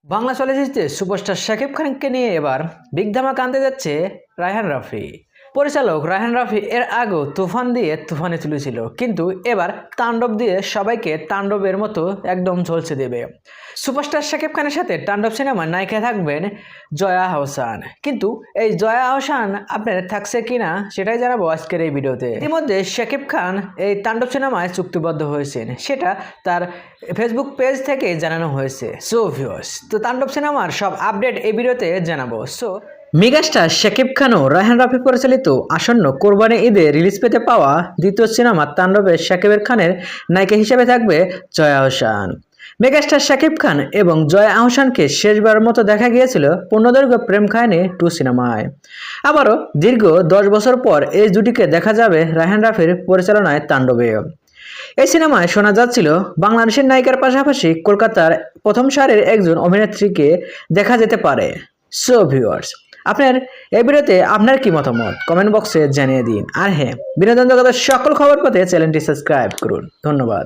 বাংলা চলচ্চিত্রে সুপারস্টার শাকিব খানকে নিয়ে এবার বিগ ধামাকা আনতে যাচ্ছে রায়হান রাফি। পরিচালক রায়হান রাফি এর আগেও তুফান দিয়ে তুফানে তুলেছিল, কিন্তু এবার তাণ্ডব দিয়ে সবাইকে তাণ্ডবের মতো একদম ঝলসে দেবে। সুপারস্টার শাকিব খানের সাথে তাণ্ডব সিনেমার নায়িকা থাকবেন জয়া আহসান, কিন্তু এই জয়া আহসান আপনার থাকছে কিনা সেটাই জানাবো আজকের এই ভিডিওতে। ইতিমধ্যে শাকিব খান এই তাণ্ডব সিনেমায় চুক্তিবদ্ধ হয়েছেন, সেটা তার ফেসবুক পেজ থেকে জানানো হয়েছে। সো ভিউয়ার্স, তো তাণ্ডব সিনেমার সব আপডেট এই ভিডিওতে জানাবো। সো মেগাস্টার শাকিব খান ও রায়হান রাফি পরিচালিত আসন্ন কোরবানি ঈদে রিলিজ পেতে পাওয়া দ্বিতীয় সিনেমা তাণ্ডবে শাকিব খানের নায়িকা হিসেবে থাকবে জয়া আহসান। মেগাস্টার শাকিব খান এবং জয়া আহসানকে শেষবার মতো দেখা গিয়েছিল পূর্ণদৈর্ঘ্য প্রেম কাহিনী 2 সিনেমায়। আবারও দীর্ঘ 10 বছর পর এই জুটিকে দেখা যাবে রায়হান রাফির পরিচালনায় তাণ্ডবে। এই সিনেমায় শোনা যাচ্ছিল বাংলাদেশের নায়িকার পাশাপাশি কলকাতার প্রথম সারির একজন অভিনেত্রীকে দেখা যেতে পারে। সো ভিউয়ার্স, আপনার এই ভিডিওতে আপনার কি মতামত কমেন্ট বক্সে জানিয়ে দিন। আর হ্যাঁ, বিনোদন জগতের সকল খবর পেতে চ্যানেলটি সাবস্ক্রাইব করুন। ধন্যবাদ।